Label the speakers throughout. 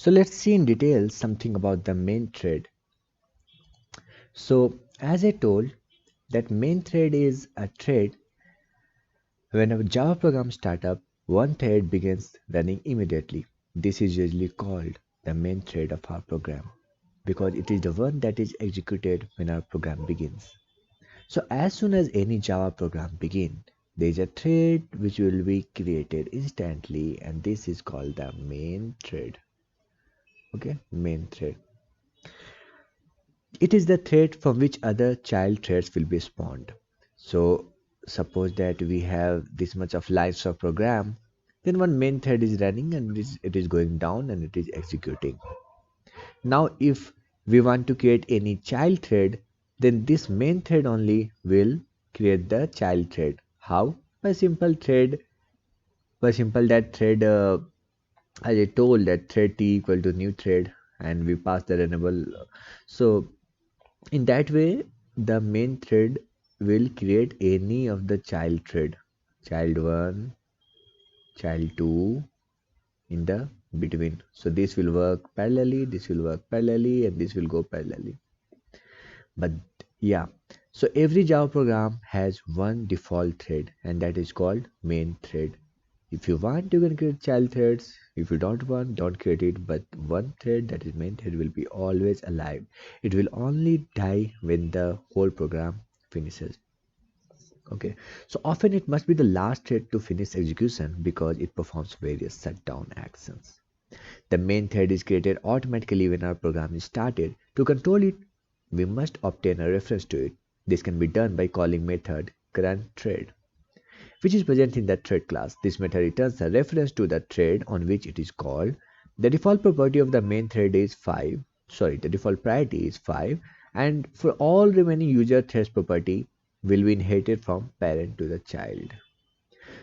Speaker 1: So let's see in detail something about the main thread. So as I told, that main thread is a thread. When a Java program starts up, one thread begins running immediately. This is usually called the main thread of our program because it is the one that is executed when our program begins. So as soon as any Java program begins, there is a thread which will be created instantly, and this is called the main thread. Okay, main thread. It is the thread from which other child threads will be spawned. So suppose that we have this much of lines of program, then one main thread is running and it is going down and it is executing. Now if we want to create any child thread, then this main thread only will create the child thread. How? By simple thread, by simple that thread, as I told, that thread t equal to new thread, and we pass the runnable. So in that way, the main thread will create any of the child thread, child 1, child 2 in the between. So this will work parallelly, this will work parallelly, and this will go parallelly. But yeah, so every Java program has one default thread, and that is called main thread. If you want, you can create child threads. If you don't want, don't create it. But one thread, that is main thread, will be always alive. It will only die when the whole program finishes. Okay, so often it must be the last thread to finish execution because it performs various shutdown actions. The main thread is created automatically when our program is started. To control it, we must obtain a reference to it. This can be done by calling method current thread, which is present in the thread class. This method returns a reference to the thread on which it is called. The default property of the main thread is 5. The default priority is 5, and for all remaining user threads property will be inherited from parent to the child.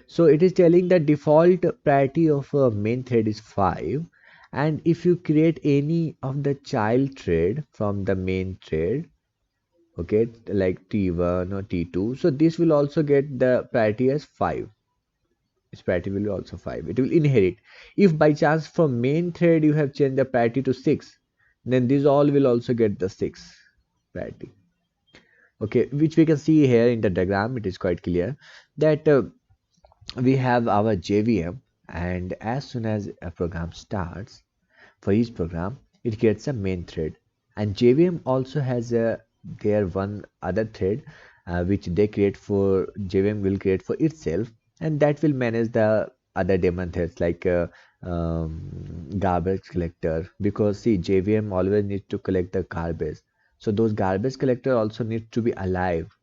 Speaker 1: So it is telling the default priority of a main thread is 5, and if you create any of the child thread from the main thread, okay, like T1 or T2, so this will also get the priority as 5. Its priority will be also 5. It will inherit. If by chance from main thread you have changed the priority to 6, then these all will also get the 6 priority. Okay, which we can see here in the diagram. It is quite clear that we have our JVM, and as soon as a program starts, for each program it gets a main thread, and JVM also has a their one other thread which they create for JVM will create for itself, and that will manage the other daemon threads like garbage collector, because see JVM always needs to collect the garbage, so those garbage collector also need to be alive.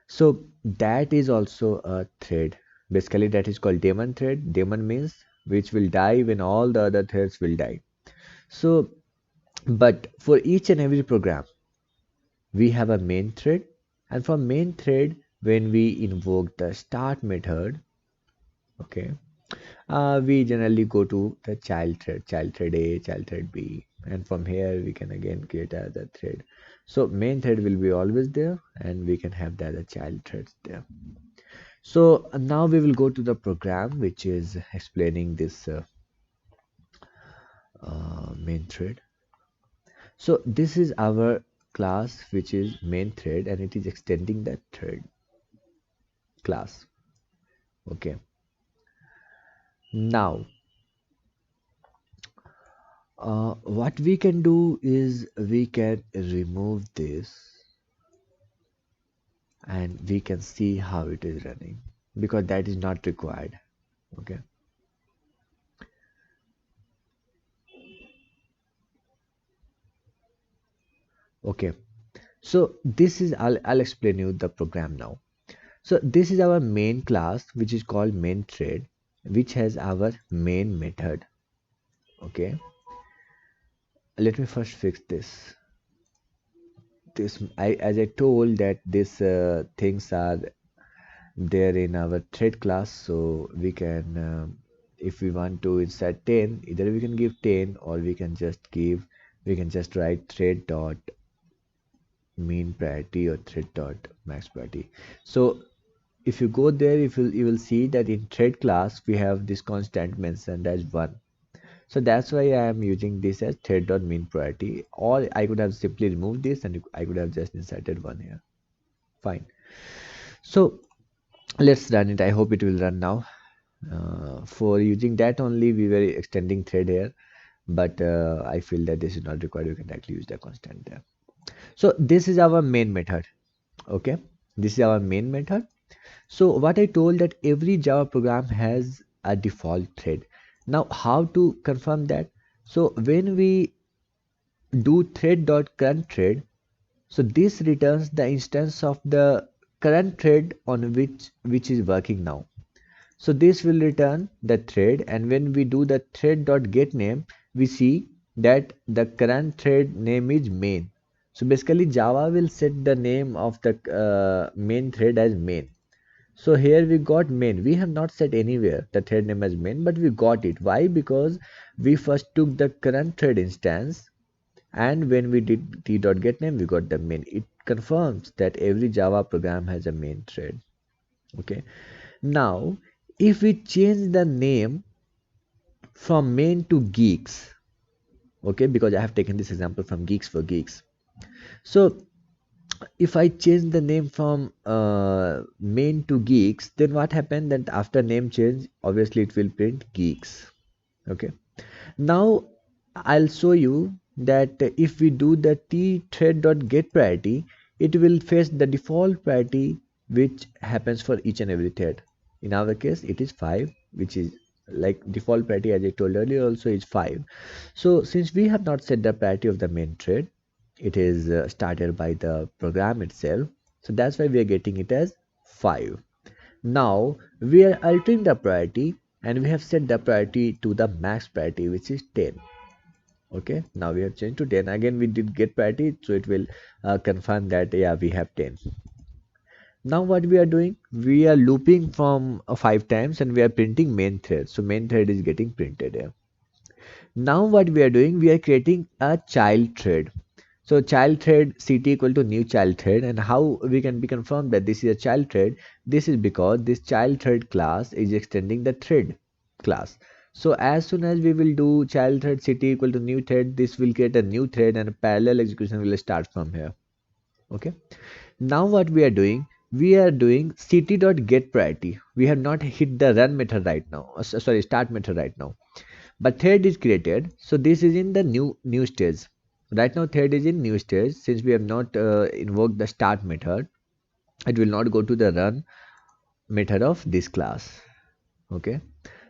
Speaker 1: So that is also a thread. Basically, that is called daemon thread. Daemon means which will die when all the other threads will die. So, but for each and every program, we have a main thread, and from main thread, when we invoke the start method, okay, we generally go to the child thread A, child thread B, and from here we can again create another thread. So main thread will be always there, and we can have the other child threads there. So now we will go to the program which is explaining this main thread. So this is our class which is main thread, and it is extending that thread class. Okay. Now what we can do is we can remove this and we can see how it is running because that is not required. Okay. Okay. So this is I'll explain you the program now. So this is our main class which is called main thread, which has our main method. Okay, let me first fix this. As I told that these things are there in our thread class, so we can if we want to insert 10, either we can give 10 or we can just write thread dot mean priority or thread dot max priority. So if you go there, if you will see that in thread class we have this constant mentioned as 1. So that's why I am using this as thread.main priority, or I could have simply removed this and I could have just inserted one here. Fine. So let's run it. I hope it will run now. For using that only, we were extending thread here, but I feel that this is not required. We can actually use the constant there. So this is our main method. Okay, this is our main method. So what I told that every Java program has a default thread. Now how to confirm that? So when we do thread.current thread, so this returns the instance of the current thread on which is working now. So this will return the thread, and when we do the thread.get name, we see that the current thread name is main. So basically Java will set the name of the main thread as main. So here we got main. We have not set anywhere the thread name as main, but we got it. Why? Because we first took the current thread instance, and when we did t.get name, we got the main. It confirms that every Java program has a main thread. Okay. Now, if we change the name from main to geeks, okay, because I have taken this example from geeks for geeks. So if I change the name from main to geeks, then what happened that after name change, obviously it will print geeks. Okay. Now I'll show you that if we do the t-thread.get priority, it will fetch the default priority which happens for each and every thread. In our case, it is 5, which is like default priority as I told earlier also is 5. So since we have not set the priority of the main thread, it is started by the program itself. So that's why we are getting it as 5. Now we are altering the priority and we have set the priority to the max priority which is 10. Okay, now we have changed to 10. Again we did get priority, so it will confirm that yeah, we have 10. Now what we are doing, we are looping from 5 times and we are printing main thread. So main thread is getting printed here. Now what we are doing, we are creating a child thread. So child thread ct equal to new child thread, and how we can be confirmed that this is a child thread? This is because this child thread class is extending the thread class. So as soon as we will do child thread ct equal to new thread, this will create a new thread and a parallel execution will start from here. Okay. Now what we are doing ct.get priority. We have not hit the run method right now. Sorry, start method right now. But thread is created, so this is in the new stage. Right now thread is in new stage. Since we have not invoked the start method, it will not go to the run method of this class. Okay,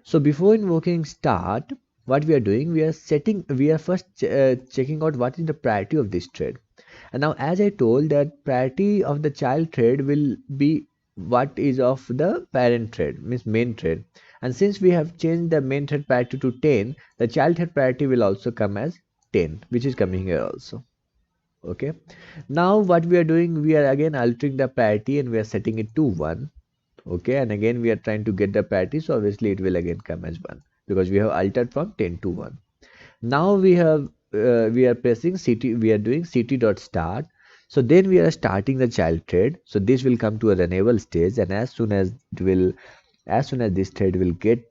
Speaker 1: so before invoking start, what we are doing, we are first checking out what is the priority of this thread. And now as I told that priority of the child thread will be what is of the parent thread, means main thread. And since we have changed the main thread priority to 10, the child thread priority will also come as 10, which is coming here also. Okay, now what we are doing, we are again altering the priority and we are setting it to 1. Okay, and again we are trying to get the parity, so obviously it will again come as 1 because we have altered from 10 to 1. Now we are pressing ct, we are doing ct dot start. So then we are starting the child thread, so this will come to a runnable stage, and as soon as this thread will get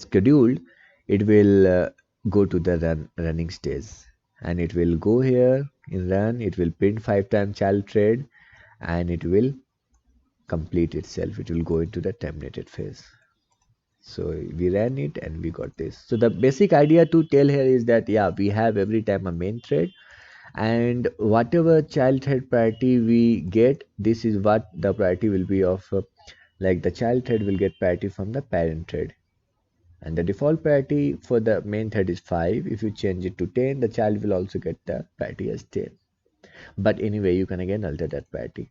Speaker 1: scheduled, it will go to the running stage, and it will go here in run, it will print 5 times child thread, and it will complete itself, it will go into the terminated phase. So we ran it and we got this. So the basic idea to tell here is that yeah, we have every time a main thread, and whatever child thread priority we get, this is what the priority will be of like the child thread will get priority from the parent thread, and the default priority for the main thread is 5. If you change it to 10, the child will also get the priority as 10. But anyway, you can again alter that priority.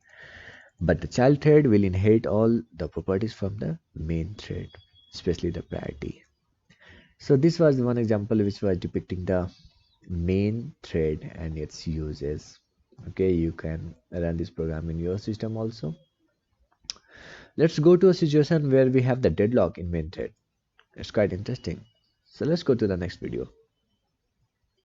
Speaker 1: But the child thread will inherit all the properties from the main thread, especially the priority. So this was one example which was depicting the main thread and its uses. Okay, you can run this program in your system also. Let's go to a situation where we have the deadlock in main thread. It's quite interesting. So let's go to the next video.